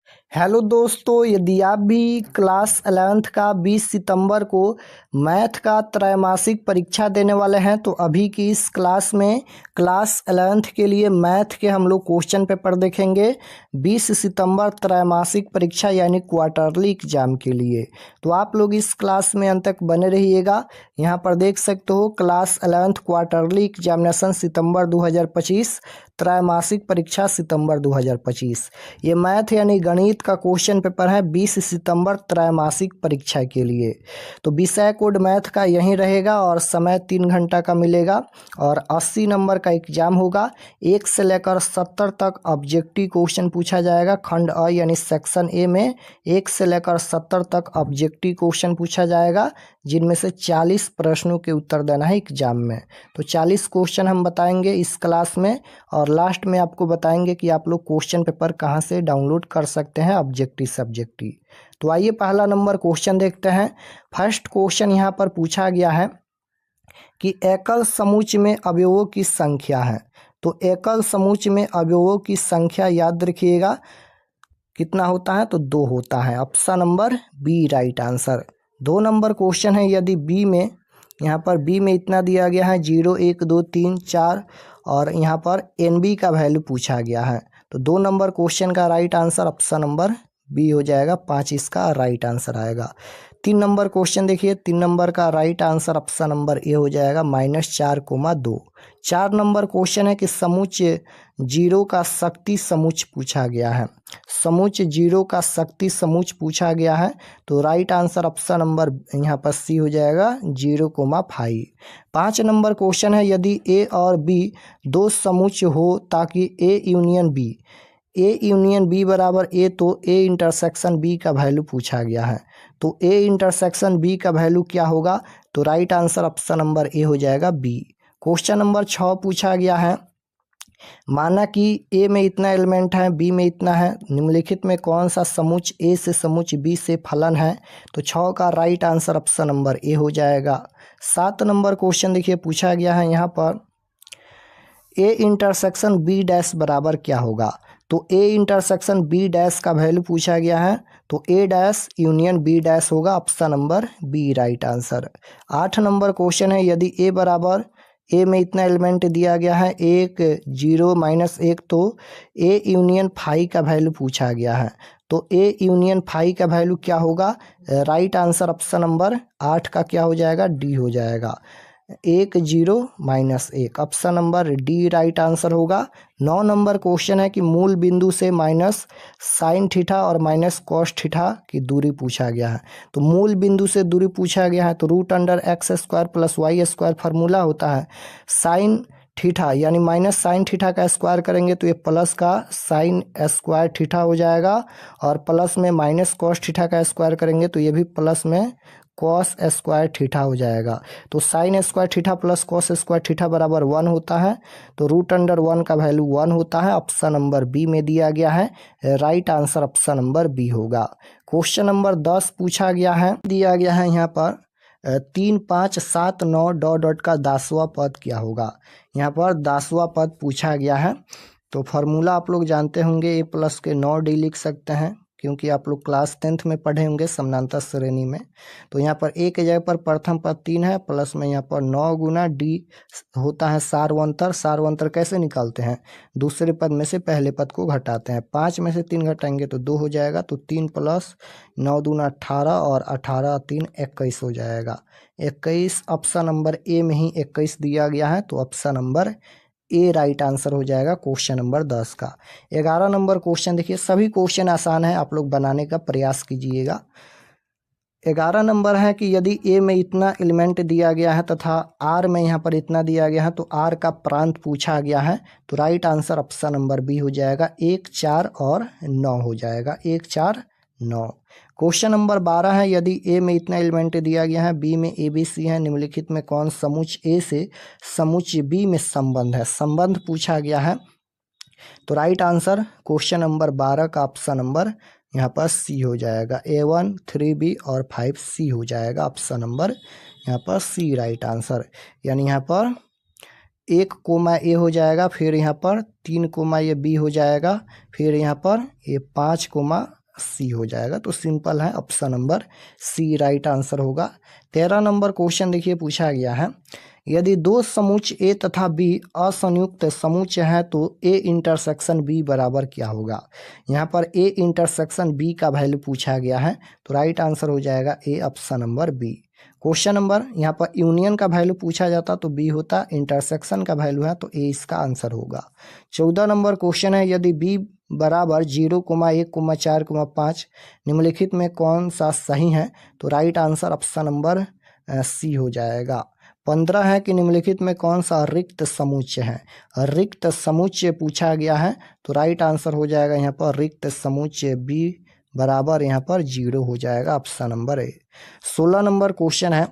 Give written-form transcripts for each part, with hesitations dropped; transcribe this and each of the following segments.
Hello दोस्तों, यदि आप भी क्लास 11th का 20 सितंबर को मैथ का त्रैमासिक परीक्षा देने वाले हैं तो अभी की इस क्लास में क्लास 11th के लिए मैथ के हम लोग क्वेश्चन पेपर देखेंगे 20 सितंबर त्रैमासिक परीक्षा यानी क्वार्टरली एग्जाम के लिए। तो आप लोग इस क्लास में अंत तक बने रहिएगा। यहाँ पर देख सकते हो क्लास 11th क्वार्टरली एग्जामिनेशन सितंबर 2025, त्रैमासिक परीक्षा सितंबर 2025। ये मैथ यानी गणित का क्वेश्चन पेपर है 20 सितंबर त्रैमासिक परीक्षा के लिए। तो विषय कोड मैथ का यहीं रहेगा और समय 3 घंटा का मिलेगा और 80 नंबर का एग्जाम होगा। 1 से लेकर 70 तक ऑब्जेक्टिव क्वेश्चन पूछा जाएगा। खंड अ यानी सेक्शन ए में 1 से लेकर 70 तक ऑब्जेक्टिव क्वेश्चन पूछा जाएगा, जिनमें से 40 प्रश्नों के उत्तर देना है एग्जाम में। तो 40 क्वेश्चन हम बताएंगे इस क्लास में और लास्ट में आपको बताएंगे कि आप लोग क्वेश्चन पेपर कहाँ से डाउनलोड कर सकते हैं ऑब्जेक्टिव सब्जेक्टिव। तो आइए पहला नंबर क्वेश्चन देखते हैं। फर्स्ट क्वेश्चन यहाँ पर पूछा गया है कि एकल समुच्च में अवयवों की संख्या है। तो एकल समुच्च में अवयवों की संख्या याद रखिएगा कितना होता है, तो 2 होता है। Option number B right answer. 2 number question है, यदि बी में यहाँ पर बी में इतना दिया गया है 0 1 2 3 4 और यहाँ पर एन बी का वैल्यू पूछा गया है, तो 2 नंबर क्वेश्चन का right answer option number B हो जाएगा। 5 इसका राइट आंसर आएगा। 3 नंबर क्वेश्चन देखिए, 3 नंबर का right answer option number A हो जाएगा -4,2। 4 नंबर क्वेश्चन है कि समुच्च 0 का शक्ति समुच्च पूछा गया है। समुच्च 0 का शक्ति समुच्च पूछा गया है, तो राइट आंसर ऑप्शन नंबर यहाँ पर सी हो जाएगा 0,5। 5 नंबर क्वेश्चन है, यदि ए और बी 2 समुच्च हो ताकि ए यूनियन बी बराबर ए, तो ए इंटरसेक्शन बी का वैल्यू पूछा गया है। तो ए इंटरसेक्शन बी का वैल्यू क्या होगा, तो right answer option number A हो जाएगा बी। क्वेश्चन नंबर 6 पूछा गया है, माना कि ए में इतना एलिमेंट है, बी में इतना है, निम्नलिखित में कौन सा समुच्च ए से समुच्च बी से फलन है, तो 6 का right answer option number A हो जाएगा। 7 नंबर क्वेश्चन देखिए पूछा गया है यहाँ पर ए इंटरसेक्शन बी डैश बराबर क्या होगा, तो ए इंटरसेक्शन बी डैश का वैल्यू पूछा गया है, तो A dash union B dash होगा। Option number B right answer. 8 number question है, यदि ए बराबर ए में इतना एलिमेंट दिया गया है 1 0 -1, तो ए यूनियन फाई का वैल्यू पूछा गया है, तो ए यूनियन फाई का वैल्यू क्या होगा, राइट आंसर ऑप्शन नंबर 8 का क्या हो जाएगा, डी हो जाएगा। 1 0 -1 option number D right answer होगा। 9 नंबर क्वेश्चन है कि मूल बिंदु से माइनस साइन थीटा और माइनस कॉस थीटा की दूरी पूछा गया है। तो मूल बिंदु से दूरी पूछा गया है, तो √x² + y² फार्मूला होता है साइन थीटा यानी माइनस साइन थीटा का स्क्वायर करेंगे तो ये प्लस का साइन स्क्वायर थीटा हो जाएगा और प्लस में माइनस कॉस थीटा का स्क्वायर करेंगे तो ये भी प्लस में कॉस स्क्वायर थीटा हो जाएगा। तो sign square theta plus cos square theta बराबर 1 होता है, तो √1 का वैल्यू 1 होता है। ऑप्शन नंबर बी में दिया गया है, right answer option number B होगा। क्वेश्चन नंबर 10 पूछा गया है, दिया गया है यहाँ पर 3 5 7 9 डॉट डॉट का 10वां पद क्या होगा। यहाँ पर 10वां पद पूछा गया है, तो फार्मूला आप लोग जानते होंगे, a+ के 9 डी लिख सकते हैं क्योंकि आप लोग क्लास 10th में पढ़े होंगे समानांतर श्रेणी में। तो यहाँ पर ए के जगह पर प्रथम पद 3 है, प्लस में यहाँ पर 9 गुना डी होता है सारवंतर। सारवंतर कैसे निकालते हैं, दूसरे पद में से पहले पद को घटाते हैं। 5 में से 3 घटाएंगे तो 2 हो जाएगा, तो 3 + 9 दूना 18 और 18 3 21 हो जाएगा। 21 ऑप्शन नंबर ए में ही 21 दिया गया है, तो option number A right answer हो जाएगा क्वेश्चन नंबर 10 का। 11 नंबर क्वेश्चन देखिए, सभी क्वेश्चन आसान है, आप लोग बनाने का प्रयास कीजिएगा। 11 नंबर है कि यदि ए में इतना एलिमेंट दिया गया है तथा आर में यहाँ पर इतना दिया गया है, तो आर का प्रांत पूछा गया है, तो right answer option number B हो जाएगा 1 4 और 9 हो जाएगा। 1 4 9। क्वेश्चन नंबर 12 है, यदि ए में इतना एलिमेंट दिया गया है, बी में ए बी सी है, निम्नलिखित में कौन समुच्च ए से समुच्च बी में संबंध है, संबंध पूछा गया है, तो राइट आंसर क्वेश्चन नंबर 12 का ऑप्शन नंबर यहाँ पर सी हो जाएगा। A1 3B और 5C हो जाएगा। ऑप्शन नंबर यहाँ पर सी राइट आंसर, यानी यहाँ पर 1 कोमा ए हो जाएगा, फिर यहाँ पर 3 कोमा ये बी हो जाएगा, फिर यहाँ पर ये 5 कोमा सी हो जाएगा। तो सिंपल है, option number C right answer होगा। 13 नंबर क्वेश्चन देखिए पूछा गया है, यदि दो समुच्चय ए तथा बी असंयुक्त समुच्चय है तो ए इंटरसेक्शन बी बराबर क्या होगा। यहाँ पर ए इंटरसेक्शन बी का वैल्यू पूछा गया है, तो राइट आंसर हो जाएगा A, option number B. Question number यहाँ पर यूनियन का वैल्यू पूछा जाता तो बी होता, इंटरसेक्शन का वैल्यू है तो ए इसका आंसर होगा। 14 नंबर क्वेश्चन है, यदि बी बराबर 0,1,4,5 निम्नलिखित में कौन सा सही है, तो right answer option number C हो जाएगा। 15 है कि निम्नलिखित में कौन सा रिक्त समुच्चय है, रिक्त समुच्चय पूछा गया है, तो राइट आंसर हो जाएगा यहाँ पर रिक्त समुच्चय बी बराबर यहाँ पर 0 हो जाएगा, option number A. 16 number question है,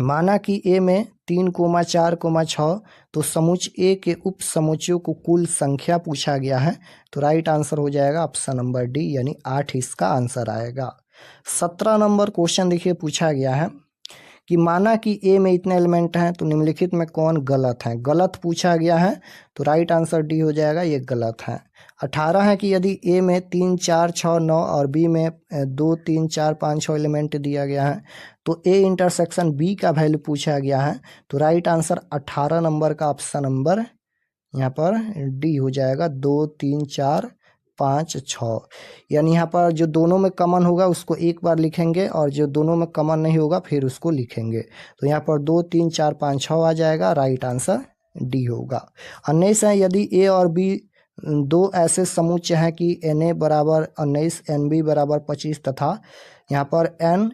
माना कि ए में 3,4,6 तो समुच्चय ए के उप समुच्चयों को कुल संख्या पूछा गया है, तो राइट आंसर हो जाएगा ऑप्शन नंबर डी, यानी 8 इसका आंसर आएगा। 17 नंबर क्वेश्चन देखिए पूछा गया है कि माना कि ए में इतने एलिमेंट हैं तो निम्नलिखित में कौन गलत है, गलत पूछा गया है, तो राइट आंसर डी हो जाएगा, ये गलत है। 18 है कि यदि ए में 3, 4, 6, 9 और बी में 2, 3, 4, 5, 6 एलिमेंट दिया गया है तो ए इंटरसेक्शन बी का वैल्यू पूछा गया है, तो राइट आंसर 18 नंबर का ऑप्शन नंबर यहाँ पर डी हो जाएगा, 2, 3, 4, 5, 6। यानी यहाँ पर जो दोनों में कॉमन होगा उसको एक बार लिखेंगे और जो दोनों में कॉमन नहीं होगा फिर उसको लिखेंगे, तो यहाँ पर 2, 3, 4, 5, 6 आ जाएगा, राइट आंसर डी होगा। 19 है, यदि ए और बी दो ऐसे समुच्चय हैं कि एन ए बराबर 19, एन बी बराबर 25 तथा यहाँ पर एन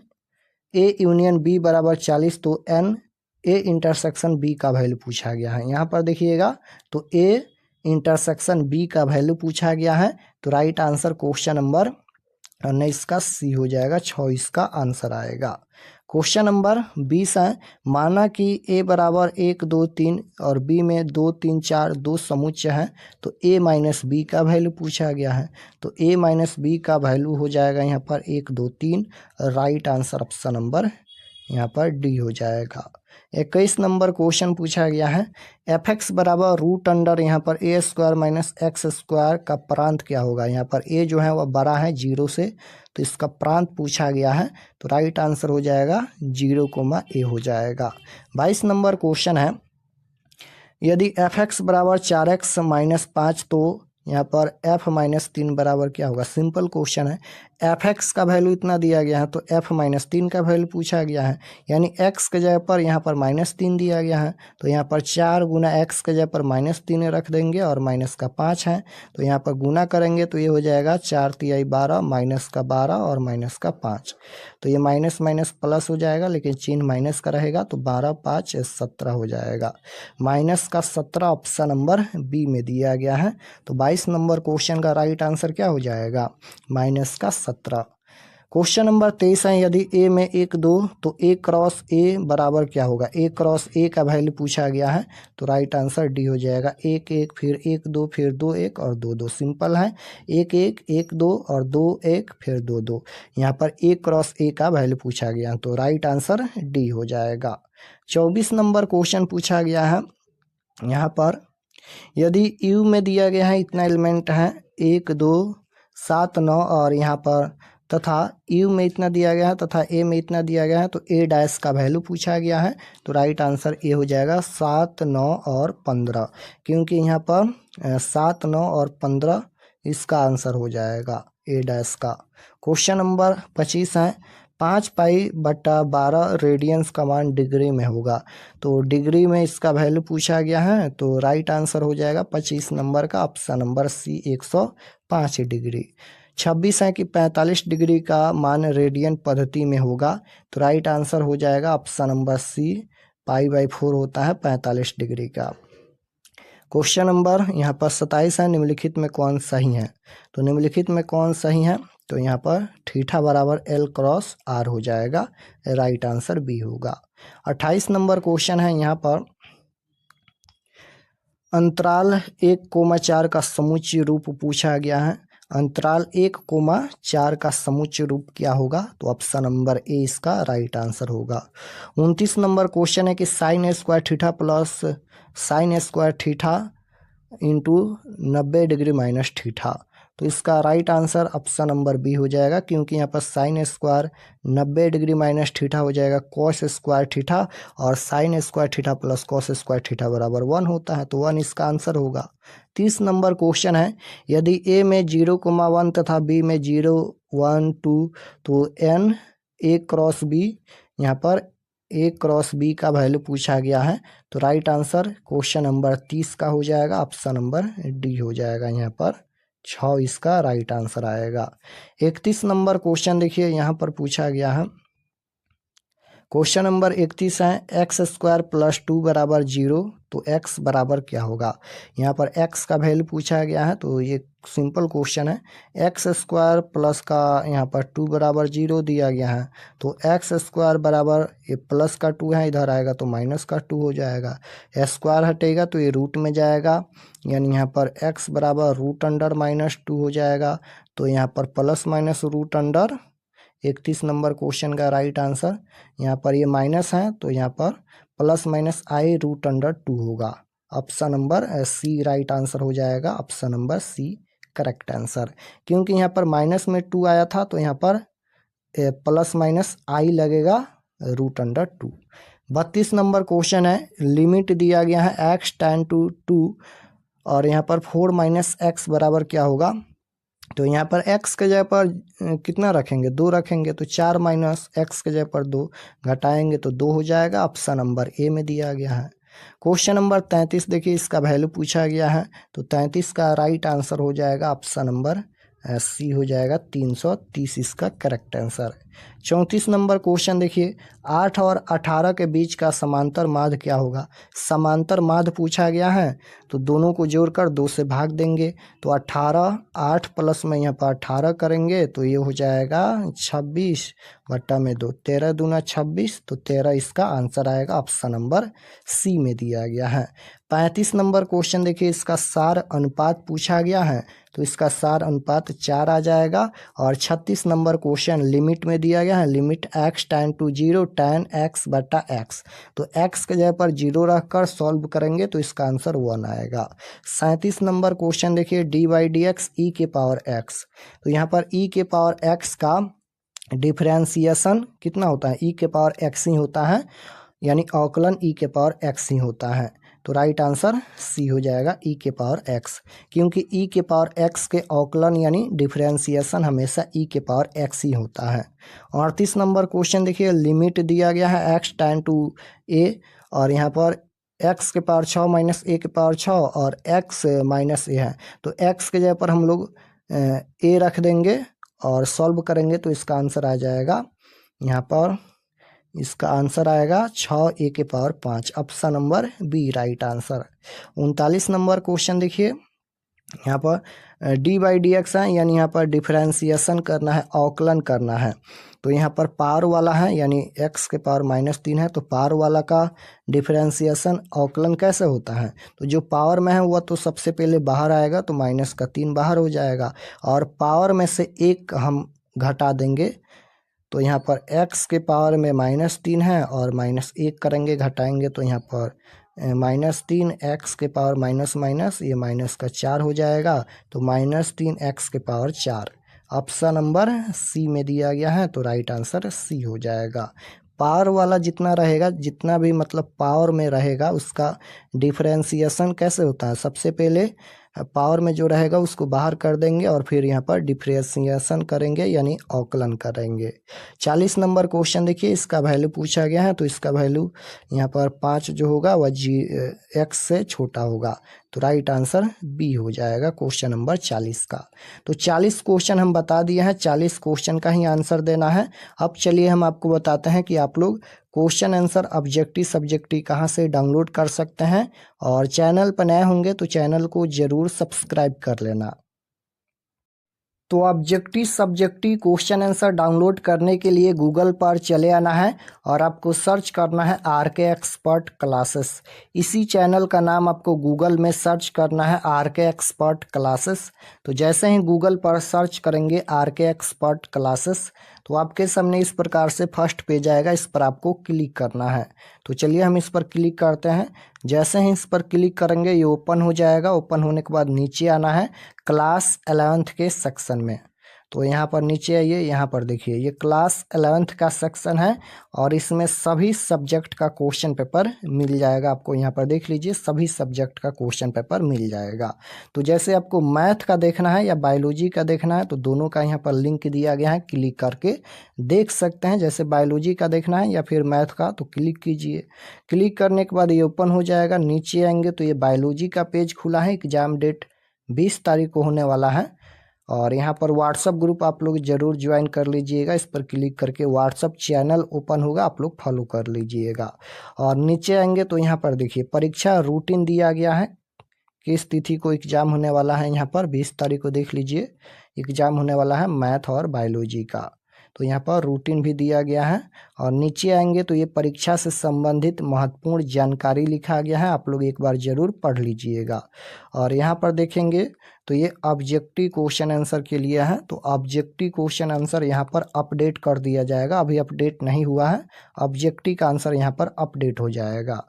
ए यूनियन बी बराबर 40 तो एन ए इंटरसेक्शन बी का वैल्यू पूछा गया है। यहाँ पर देखिएगा तो ए इंटरसेक्शन बी का वैल्यू पूछा गया है, तो राइट आंसर क्वेश्चन नंबर 19 का सी हो जाएगा, 6 इसका आंसर आएगा। क्वेश्चन नंबर 20 है, माना कि ए बराबर 1, 2, 3 और बी में 2, 3, 4 दो समुच्चय हैं तो ए माइनस बी का वैल्यू पूछा गया है, तो ए माइनस बी का वैल्यू हो जाएगा यहाँ पर 1, 2, 3, राइट आंसर ऑप्शन नंबर यहाँ पर डी हो जाएगा। 21 नंबर क्वेश्चन पूछा गया है, एफ एक्स बराबर रूट अंडर यहाँ पर ए स्क्वायर माइनस एक्स स्क्वायर का प्रांत क्या होगा। यहाँ पर ए जो है वह बड़ा है 0 से, तो इसका प्रांत पूछा गया है, तो राइट आंसर हो जाएगा 0, ए हो जाएगा। 22 नंबर क्वेश्चन है, यदि एफ एक्स बराबर 4x माइनस 5 तो यहाँ पर f माइनस 3 बराबर क्या होगा। सिंपल क्वेश्चन है, एफ एक्स का वैल्यू इतना दिया गया है तो f माइनस 3 का वैल्यू पूछा गया है, यानी x के जगह पर यहाँ पर माइनस 3 दिया गया है, तो यहाँ पर 4 गुना x के जगह पर माइनस 3 रख देंगे और माइनस का 5 है, तो यहाँ पर गुना करेंगे तो ये हो जाएगा 4 तिहाई 12, माइनस का 12 और माइनस का 5, तो ये माइनस माइनस प्लस हो जाएगा लेकिन चिन्ह माइनस का रहेगा, तो 12, 5, 17 हो जाएगा। माइनस का 17 ऑप्शन नंबर बी में दिया गया है, तो 22 नंबर क्वेश्चन का राइट आंसर क्या हो जाएगा, माइनस का 17। क्वेश्चन नंबर 23 है, यदि ए में 1, 2 तो ए क्रॉस ए बराबर क्या होगा। ए क्रॉस ए का वैल्यू पूछा गया है, तो राइट आंसर डी हो जाएगा, 1, 1 फिर 1, 2 फिर 2, 1 और 2, 2। सिंपल है, 1, 1, 1, 2 और 2, 1 फिर 2, 2। यहाँ पर ए क्रॉस ए का वैल्यू पूछा गया, तो राइट आंसर डी हो जाएगा। 24 नंबर क्वेश्चन पूछा गया है, यहाँ पर यदि यू में दिया गया है इतना एलिमेंट है 1, 2, 7, 9 और यहाँ पर तथा यू में इतना दिया गया है तथा ए में इतना दिया गया है, तो ए डैश का वैल्यू पूछा गया है, तो राइट आंसर ए हो जाएगा 7, 9 और 15, क्योंकि यहाँ पर 7, 9 और 15 इसका आंसर हो जाएगा ए डैश का। क्वेश्चन नंबर 25 है, 5π/12 रेडियंस का मान डिग्री में होगा, तो डिग्री में इसका वैल्यू पूछा गया है, तो राइट आंसर हो जाएगा 25 नंबर का ऑप्शन नंबर सी, 105 डिग्री। 26 है कि 45 डिग्री का मान रेडियन पद्धति में होगा, तो राइट आंसर हो जाएगा ऑप्शन नंबर सी, π/4 होता है 45 डिग्री का। क्वेश्चन नंबर यहाँ पर 27 है, निम्नलिखित में कौन सही है, तो निम्नलिखित में कौन सही है, तो यहाँ पर थीटा बराबर L क्रॉस R हो जाएगा, राइट आंसर बी होगा। 28 नंबर क्वेश्चन है, यहाँ पर अंतराल 1,4 का समुच्चय रूप पूछा गया है। अंतराल 1,4 का समुच्चय रूप क्या होगा, तो ऑप्शन नंबर ए इसका राइट आंसर होगा। 29 नंबर क्वेश्चन है कि sine square theta plus sine square theta into 90 degree minus theta, तो इसका right answer option number B हो जाएगा, क्योंकि यहाँ पर sine square 90 degree minus theta हो जाएगा कॉस स्क्वायर थीटा, और sine square theta plus cos square theta बराबर 1 होता है, तो 1 इसका आंसर होगा। 30 नंबर क्वेश्चन है, यदि ए में 0,1 तथा बी में 0, 1, 2 तो एन ए क्रॉस बी, यहाँ पर ए क्रॉस बी का वैल्यू पूछा गया है, तो राइट आंसर क्वेश्चन नंबर 30 का हो जाएगा, ऑप्शन नंबर डी हो जाएगा। यहाँ पर 6 इसका राइट आंसर आएगा। 31 नंबर क्वेश्चन देखिए, यहाँ पर पूछा गया है, क्वेश्चन नंबर 31 है, एक्स स्क्वायर प्लस 2 बराबर 0, तो x बराबर क्या होगा। यहाँ पर x का वैल्यू पूछा गया है, तो ये सिंपल क्वेश्चन है। एक्स स्क्वायर प्लस का यहाँ पर 2 बराबर 0 दिया गया है, तो एक्स स्क्वायर बराबर ये प्लस का 2 है, इधर आएगा तो माइनस का 2 हो जाएगा। स्क्वायर हटेगा तो ये रूट में जाएगा, यानी यहाँ पर x बराबर रूट अंडर माइनस 2 हो जाएगा, तो यहाँ पर plus minus root under. 31 number question का राइट आंसर, यहाँ पर ये माइनस है तो यहाँ पर plus minus i root under 2 होगा। Option number C right answer हो जाएगा, option number C correct answer, क्योंकि यहाँ पर माइनस में 2 आया था तो यहाँ पर प्लस माइनस आई लगेगा रूट अंडर 2। 32 नंबर क्वेश्चन है, लिमिट दिया गया है x टेन टू 2 और यहाँ पर 4 माइनस एक्स बराबर क्या होगा। तो यहाँ पर x के जगह पर कितना रखेंगे, 2 रखेंगे, तो 4 माइनस एक्स के जगह पर 2 घटाएंगे तो 2 हो जाएगा। ऑप्शन नंबर ए में दिया गया है। क्वेश्चन नंबर 33 देखिए, इसका वैल्यू पूछा गया है, तो 33 का राइट आंसर हो जाएगा, ऑप्शन नंबर सी हो जाएगा, 330 इसका करेक्ट आंसर। 34 नंबर क्वेश्चन देखिए, 8 और 18 के बीच का समांतर माध्य क्या होगा। समांतर माध्य पूछा गया है, तो दोनों को जोड़कर 2 से भाग देंगे, तो 18 8 प्लस में यहाँ पर 18 करेंगे तो ये हो जाएगा 26 बट्टा में 2, 13 दूना 26, तो 13 इसका आंसर आएगा, ऑप्शन नंबर सी में दिया गया है। 35 नंबर क्वेश्चन देखिए, इसका सार अनुपात पूछा गया है, तो इसका सार अनुपात 4 आ जाएगा। और 36 नंबर क्वेश्चन लिमिट में दिया गया है, limit x tends to 0 tan x बटा x, तो x के जगह पर 0 रखकर सॉल्व करेंगे तो इसका आंसर 1 आएगा। 37 नंबर क्वेश्चन देखिए, डी बाई डी एक्स ई के पावर x, तो यहाँ पर e के पावर x का डिफ्रेंसिएशन कितना होता है, e के पावर x ही होता है, यानी अवकलन e के पावर x ही होता है, तो राइट आंसर सी हो जाएगा, e के पावर x, क्योंकि e के पावर x के अवकलन यानी डिफरेंशिएशन हमेशा e के पावर x ही होता है। 38 नंबर क्वेश्चन देखिए, लिमिट दिया गया है x टेन टू a और यहाँ पर x के पावर 6 माइनस a के पावर 6 और x माइनस a है, तो x के जगह पर हम लोग a रख देंगे और सॉल्व करेंगे तो इसका आंसर आ जाएगा, यहाँ पर इसका आंसर आएगा 6a के power 5, option number B right answer. 39 number question देखिए, यहाँ पर डी बाई डी एक्स है, यानी यहाँ पर डिफरेंशिएशन करना है, अवकलन करना है, तो यहाँ पर पावर वाला है यानी x के पावर -3 है, तो पावर वाला का डिफरेंशिएशन अवकलन कैसे होता है, तो जो पावर में है वह तो सबसे पहले बाहर आएगा, तो -3 बाहर हो जाएगा और पावर में से 1 हम घटा देंगे, तो यहाँ पर x के पावर में -3 है और -1 करेंगे घटाएंगे तो यहाँ पर -3 x के पावर माइनस माइनस ये माइनस का 4 हो जाएगा, तो -3 x के पावर 4, ऑप्शन नंबर सी में दिया गया है, तो राइट आंसर सी हो जाएगा। पावर वाला जितना रहेगा, जितना भी मतलब पावर में रहेगा उसका डिफरेंशिएशन कैसे होता है, सबसे पहले पावर में जो रहेगा उसको बाहर कर देंगे और फिर यहाँ पर डिफरेंशिएशन करेंगे यानी अवकलन करेंगे। 40 नंबर क्वेश्चन देखिए, इसका वैल्यू पूछा गया है, तो इसका वैल्यू यहाँ पर 5 जो होगा वह x से छोटा होगा, तो राइट आंसर बी हो जाएगा क्वेश्चन नंबर 40 का। तो 40 क्वेश्चन हम बता दिए हैं, 40 क्वेश्चन का ही आंसर देना है। अब चलिए हम आपको बताते हैं कि आप लोग क्वेश्चन आंसर ऑब्जेक्टिव सब्जेक्टिव कहाँ से डाउनलोड कर सकते हैं, और चैनल पर नए होंगे तो चैनल को ज़रूर सब्सक्राइब कर लेना। तो objective subjective question answer download करने के लिए गूगल पर चले आना है और आपको सर्च करना है आरके एक्सपर्ट क्लासेस। इसी चैनल का नाम आपको गूगल में सर्च करना है आरके एक्सपर्ट क्लासेस। तो जैसे ही गूगल पर सर्च करेंगे आरके एक्सपर्ट क्लासेस, तो आपके सामने इस प्रकार से फर्स्ट पेज आएगा, इस पर आपको क्लिक करना है। तो चलिए हम इस पर क्लिक करते हैं। जैसे ही इस पर क्लिक करेंगे ये ओपन हो जाएगा। ओपन होने के बाद नीचे आना है क्लास 11th के सेक्शन में। तो यहाँ पर नीचे आइए, यहाँ पर देखिए ये क्लास 11th का सेक्शन है और इसमें सभी सब्जेक्ट का क्वेश्चन पेपर मिल जाएगा आपको। यहाँ पर देख लीजिए सभी सब्जेक्ट का क्वेश्चन पेपर मिल जाएगा। तो जैसे आपको मैथ का देखना है या बायोलॉजी का देखना है तो दोनों का यहाँ पर लिंक दिया गया है, क्लिक करके देख सकते हैं। जैसे बायोलॉजी का देखना है या फिर मैथ का तो क्लिक कीजिए। क्लिक करने के बाद ये ओपन हो जाएगा। नीचे आएंगे तो ये बायोलॉजी का पेज खुला है। एग्जाम डेट 20 तारीख को होने वाला है और यहाँ पर व्हाट्सअप ग्रुप आप लोग जरूर ज्वाइन कर लीजिएगा। इस पर क्लिक करके व्हाट्सअप चैनल ओपन होगा, आप लोग फॉलो कर लीजिएगा। और नीचे आएंगे तो यहाँ पर देखिए परीक्षा रूटीन दिया गया है, किस तिथि को एग्जाम होने वाला है। यहाँ पर 20 तारीख को देख लीजिए एग्जाम होने वाला है मैथ और बायोलॉजी का। तो यहाँ पर रूटीन भी दिया गया है। और नीचे आएंगे तो ये परीक्षा से संबंधित महत्वपूर्ण जानकारी लिखा गया है, आप लोग एक बार जरूर पढ़ लीजिएगा। और यहाँ पर देखेंगे तो ये ऑब्जेक्टिव क्वेश्चन आंसर के लिए है। तो ऑब्जेक्टिव क्वेश्चन आंसर यहाँ पर अपडेट कर दिया जाएगा, अभी अपडेट नहीं हुआ है। ऑब्जेक्टिव का आंसर यहाँ पर अपडेट हो जाएगा।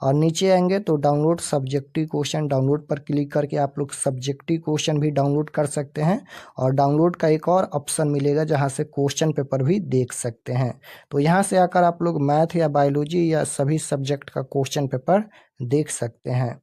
और नीचे आएंगे तो डाउनलोड सब्जेक्टिव क्वेश्चन, डाउनलोड पर क्लिक करके आप लोग सब्जेक्टिव क्वेश्चन भी डाउनलोड कर सकते हैं। और डाउनलोड का एक और ऑप्शन मिलेगा जहाँ से क्वेश्चन पेपर भी देख सकते हैं। तो यहाँ से आकर आप लोग मैथ या बायोलॉजी या सभी सब्जेक्ट का क्वेश्चन पेपर देख सकते हैं।